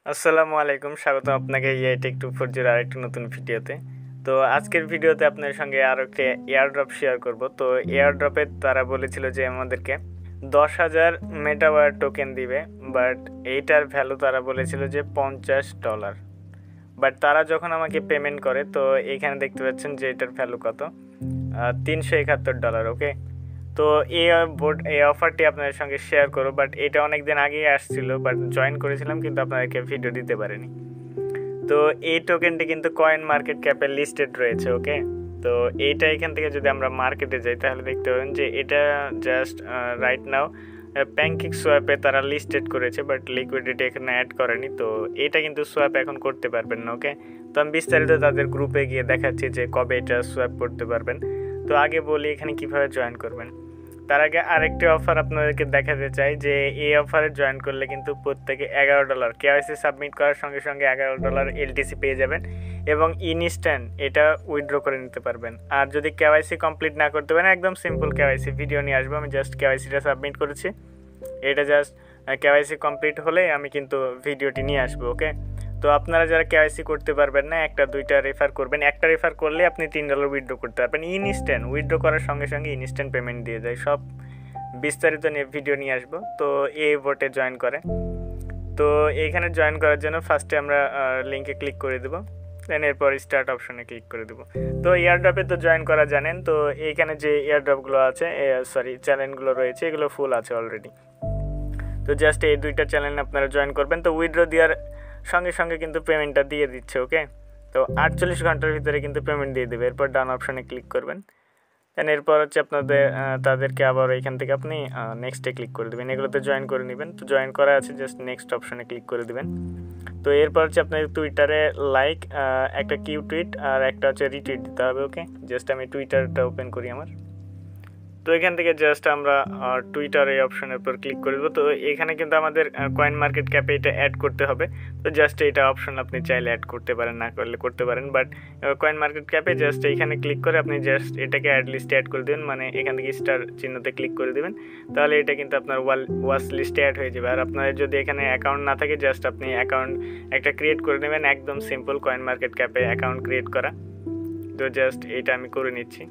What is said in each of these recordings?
আসসালামু আলাইকুম, স্বাগতম আপনাকে টেক 240 আরেকটি নতুন ভিডিওতে। তো আজকের ভিডিওতে আপনাদের সঙ্গে আরও একটি এয়ারড্রপ শেয়ার করব। তো এয়ারড্রপে তারা বলেছিল যে আমাদেরকে 10,000 মেটাওয়ার টোকেন দিবে, বাট এইটার ভ্যালু তারা বলেছিল যে $50। বাট তারা যখন আমাকে পেমেন্ট করে, তো এইখানে দেখতে পাচ্ছেন যে এটার ভ্যালু কত, $371। ওকে, তো এই অফারটি আপনাদের সঙ্গে শেয়ার করো। বাট এটা অনেক দিন আগেই আসছিল, বাট জয়েন করেছিলাম কিন্তু আপনাদেরকে ভিডিও দিতে পারিনি। তো এই টোকেনটি কিন্তু কয়েন মার্কেট ক্যাপে লিস্টেড রয়েছে। ওকে, তো এইটা এখান থেকে যদি আমরা মার্কেটে যাই তাহলে দেখতে পাবেন যে এটা জাস্ট রাইট নাও প্যানকেক সোয়াপে তারা লিস্টেড করেছে, বাট লিকুইডিটি এখানে অ্যাড করেনি। তো এটা কিন্তু সোয়াপ এখন করতে পারবেন না। ওকে, তো আমি বিস্তারিত তাদের গ্রুপে গিয়ে দেখাচ্ছি যে কবে এটা সোয়াপ করতে পারবেন। তো আগে বলি এখানে কিভাবে জয়েন করবেন। তার আগে আরেকটি অফার আপনাদেরকে দেখাতে চাই যে এই অফারে জয়েন করলে কিন্তু প্রত্যেকে $11 কেওয়াইসি সাবমিট করার সঙ্গে সঙ্গে $11 এলটিসি পেয়ে যাবেন এবং ইনস্ট্যান্ট এটা উইথড্র করে নিতে পারবেন। আর যদি কেওয়াইসি কমপ্লিট না করতে পারেন, একদম সিম্পল কেওয়াইসি ভিডিও নিয়ে আসবো। আমি জাস্ট কেওয়াইসিটা সাবমিট করেছি, এটা জাস্ট কেওয়াইসি কমপ্লিট হলে আমি কিন্তু ভিডিওটি নিয়ে আসবো। ওকে, তো আপনারা যারা কেওয়াইসি করতে পারবেন না, একটা দুইটা রেফার করবেন। একটা রেফার করলে আপনি $3 উইথড্র করতে পারবেন ইনস্ট্যান্ট। উইথড্র করার সঙ্গে সঙ্গে ইনস্ট্যান্ট পেমেন্ট দিয়ে যায়। সব বিস্তারিত নিয়ে ভিডিও নিয়ে আসবো। তো এই বোটে জয়েন করে, তো এইখানে জয়েন করার জন্য ফার্স্টে আমরা লিঙ্কে ক্লিক করে দেবো, দেন এরপর স্টার্ট অপশনে ক্লিক করে দেবো। তো এয়ারড্রপে তো জয়েন করা জানেন। তো এইখানে যে এয়ারড্রপগুলো আছে, চ্যানেলগুলো রয়েছে, এগুলো ফুল আছে অলরেডি। তো জাস্ট এই দুইটা চ্যানেল আপনারা জয়েন করবেন। তো উইথড্র দেওয়ার সঙ্গে সঙ্গে কিন্তু পেমেন্টটা দিয়ে দিচ্ছে। ওকে, তো 48 ঘন্টার ভিতরে কিন্তু পেমেন্ট দিয়ে দেবে। এরপর ডান অপশানে ক্লিক করবেন, দেন এরপর হচ্ছে তাদেরকে আবার এখান থেকে আপনি নেক্সটে ক্লিক করে দেবেন। এগুলোতে জয়েন করে নেবেন। তো জয়েন করা আছে, জাস্ট নেক্সট অপশানে ক্লিক করে দেবেন। তো এরপর হচ্ছে আপনার টুইটারে লাইক একটা কিউ টুইট আর একটা হচ্ছে রিটুইট দিতে হবে। ওকে, জাস্ট আমি টুইটারটা ওপেন করি আমার। তো এখান থেকে জাস্ট আমরা টুইটার এই অপশনের উপর ক্লিক করে দেবো। তো এখানে কিন্তু আমাদের কয়েন মার্কেট ক্যাপে এটা অ্যাড করতে হবে। তো জাস্ট এটা অপশন আপনি চাইলে অ্যাড করতে পারেন, না করলে করতে পারেন। বাট কয়েন মার্কেট ক্যাপে জাস্ট এইখানে ক্লিক করে আপনি জাস্ট এটাকে অ্যাড লিস্টে অ্যাড করে দেবেন, মানে এখান থেকে স্টার চিহ্নতে ক্লিক করে দেবেন। তাহলে এটা কিন্তু আপনার ওয়াচ লিস্টে অ্যাড হয়ে যাবে। আর আপনার যদি এখানে অ্যাকাউন্ট না থাকে, জাস্ট আপনি অ্যাকাউন্ট একটা ক্রিয়েট করে নেবেন। একদম সিম্পল কয়েন মার্কেট ক্যাপে অ্যাকাউন্ট ক্রিয়েট করা। তো জাস্ট এটা আমি করে নিচ্ছি।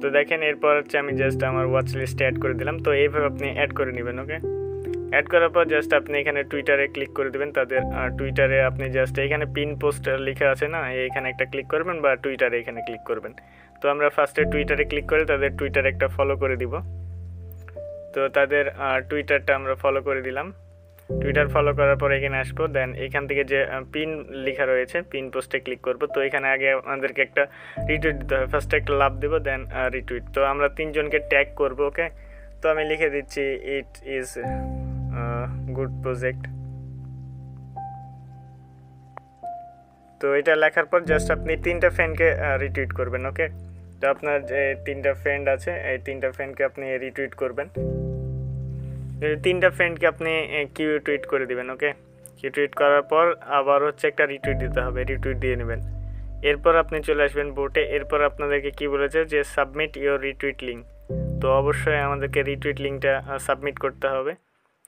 তো দেখেন এরপর হচ্ছে আমি জাস্ট আমার ওয়াচ লিস্টে অ্যাড করে দিলাম। তো এইভাবে আপনি অ্যাড করে নেবেন। ওকে, অ্যাড করার পর জাস্ট আপনি এখানে টুইটারে ক্লিক করে দেবেন। তাদের টুইটারে আপনি জাস্ট এখানে পিন পোস্ট লেখা আছে না, এইখানে একটা ক্লিক করবেন, বা টুইটারে এখানে ক্লিক করবেন। তো আমরা ফার্স্টে টুইটারে ক্লিক করে তাদের টুইটারে একটা ফলো করে দিব। তো তাদের টুইটারটা আমরা ফলো করে দিলাম। টুইটার ফলো করার পর এখানে আসবো, দেন এখান থেকে যে পিন লেখা রয়েছে পিন পোস্টে ক্লিক করব। তো এখানে আগে আমাদেরকে একটা রিটুইট দিতে হবে। ফার্স্টে একটা লাভ দেবো, দেন রিটুইট। তো আমরা তিনজনকে ট্যাগ করব। ওকে, তো আমি লিখে দিচ্ছি ইট ইজ গুড প্রজেক্ট। তো এটা লেখার পর জাস্ট আপনি 3টা ফ্রেন্ডকে রিটুইট করবেন। ওকে, তো আপনার যে 3টা ফ্রেন্ড আছে, এই 3টা ফ্রেন্ডকে আপনি রিটুইট করবেন। 3টা ফ্রেন্ডকে আপনি কিউ টুইট করে দিবেন। ওকে, কিউ টুইট করার পর আবার হচ্ছে একটা রিটুইট দিতে হবে, রিটুইট দিয়ে নেবেন। এরপর আপনি চলে আসবেন বোটে। এরপর আপনাদেরকে কি বলেছে যে সাবমিট ইওর রিটুইট লিঙ্ক। তো অবশ্যই আমাদেরকে রিটুইট লিঙ্কটা সাবমিট করতে হবে।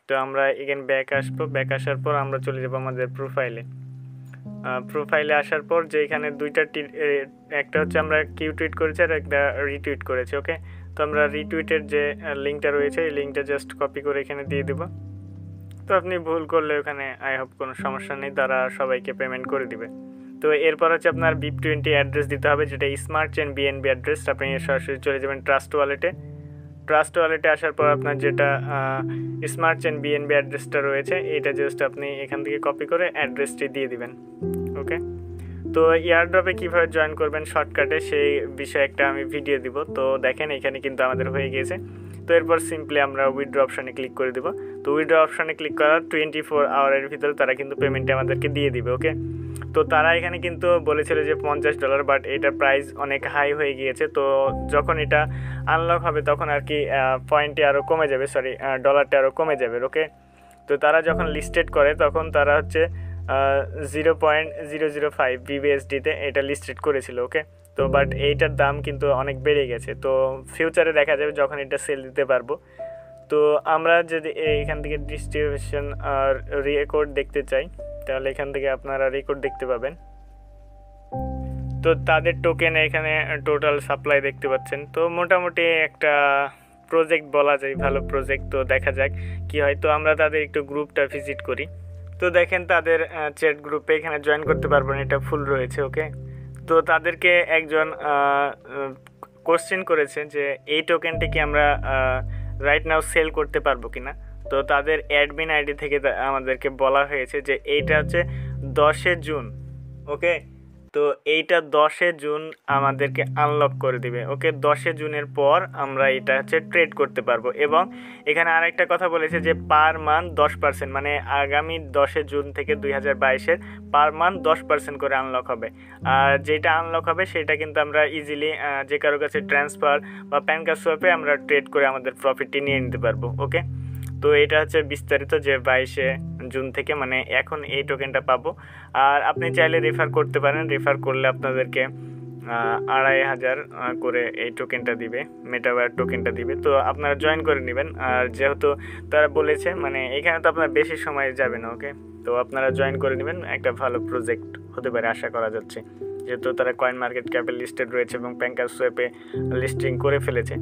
তো আমরা এখানে ব্যাক আসবো। ব্যাক আসার পর আমরা চলে যাবো আমাদের প্রোফাইলে। প্রোফাইলে আসার পর যে এখানে দুইটা একটা হচ্ছে আমরা কিউ টুইট করেছি আর একটা রিটুইট করেছি। ওকে, তো আমরা রিটুইটের যে লিঙ্কটা রয়েছে এই লিঙ্কটা জাস্ট কপি করে এখানে দিয়ে দেব। তো আপনি ভুল করলে ওখানে আই হোপ কোনো সমস্যা নেই, তারা সবাইকে পেমেন্ট করে দিবে। তো এরপর হচ্ছে আপনার BIP20 অ্যাড্রেস দিতে হবে, যেটা স্মার্ট চেন বিএনবি অ্যাড্রেস। আপনি সরাসরি চলে যাবেন ট্রাস্ট ওয়ালেটে। ট্রাস্ট ওয়ালেটে আসার পর আপনার যেটা স্মার্ট চেন বিএনবি অ্যাড্রেসটা রয়েছে, এটা জাস্ট আপনি এখান থেকে কপি করে অ্যাড্রেসটি দিয়ে দিবেন। ওকে, তো এয়ারড্রপে কীভাবে জয়েন করবেন শর্টকাটে সেই বিষয়ে একটা আমি ভিডিও দিব। তো দেখেন এখানে কিন্তু আমাদের হয়ে গিয়েছে। তো এরপর সিম্পলি আমরা উইথড্র অপশানে ক্লিক করে দেবো। তো উইথড্র অপশানে ক্লিক করার 24 আওয়ারের ভিতরে তারা কিন্তু পেমেন্টটা আমাদেরকে দিয়ে দিবে। ওকে, তো তারা এখানে কিন্তু বলেছিল যে $50, বাট এটার প্রাইস অনেক হাই হয়ে গিয়েছে। তো যখন এটা আনলক হবে তখন আর কি পয়েন্টটি আরও কমে যাবে, ডলারটা আরও কমে যাবে। ওকে, তো তারা যখন লিস্টেড করে তখন তারা হচ্ছে 0.005 BBSDতে এটা লিস্টেড করেছিল। ওকে, তো বাট এইটার দাম কিন্তু অনেক বেড়ে গেছে। তো ফিউচারে দেখা যাবে যখন এটা সেল দিতে পারবো তো আমরা যদি এখান থেকে ডিস্ট্রিবিউশন আর রেকর্ড দেখতে চাই তাহলে এখান থেকে আপনারা রেকর্ড দেখতে পাবেন। তো তাদের টোকেন এখানে টোটাল সাপ্লাই দেখতে পাচ্ছেন। তো মোটামুটি একটা প্রজেক্ট বলা যায়, ভালো প্রজেক্ট। তো দেখা যাক কি হয়। তো আমরা তাদের একটু গ্রুপটা ভিজিট করি। তো দেখেন তাদের চ্যাট গ্রুপে এখানে জয়েন করতে পারবেন, এটা ফুল রয়েছে। ওকে, তো তাদেরকে একজন কোশ্চেন করেছে যে এই টোকেনটি কি আমরা রাইট নাও সেল করতে পারবো কিনা। তো তাদের অ্যাডমিন আইডি থেকে আমাদেরকে বলা হয়েছে যে এইটা হচ্ছে 10 জুন। ওকে, তো এইটা 10 জুন আমাদেরকে আনলক করে দিবে। ওকে, 10 জুনের পর আমরা এটা হচ্ছে ট্রেড করতে পারবো। এবং এখানে আরেকটা কথা বলেছে যে পার মান্থ 10%, মানে আগামী 10 জুন থেকে 2022-এর পার মান্থ 10% করে আনলক হবে। আর যেটা আনলক হবে সেটা কিন্তু আমরা ইজিলি যে কারো কাছে ট্রান্সফার বা প্যান কার্ড সোয়াপে আমরা ট্রেড করে আমাদের প্রফিটটি নিয়ে নিতে পারবো। ওকে, তো এটা হচ্ছে বিস্তারিত যে 22 জুন থেকে মানে এখন এই টোকেনটা পাবো। আর আপনি চাইলে রেফার করতে পারেন, রেফার করলে আপনাদেরকে 2500 করে এই টোকেনটা দিবে, মেটাওয়ার টোকেনটা দিবে। তো আপনারা জয়েন করে নেবেন। আর যেহেতু তারা বলেছে মানে এখানে তো আপনার বেশি সময় যাবে না। ওকে, তো আপনারা জয়েন করে নেবেন, একটা ভালো প্রজেক্ট হতে পারে আশা করা যাচ্ছে, যেহেতু তারা কয়েন মার্কেট ক্যাপে লিস্টেড রয়েছে এবং প্যান কার্ড সোয়াপে লিস্টিং করে ফেলেছে।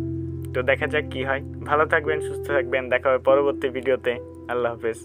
তো দেখা যাক কি হয়। ভালো থাকবেন, সুস্থ থাকবেন, দেখা হবে পরবর্তী ভিডিওতে। আল্লাহ হাফেজ।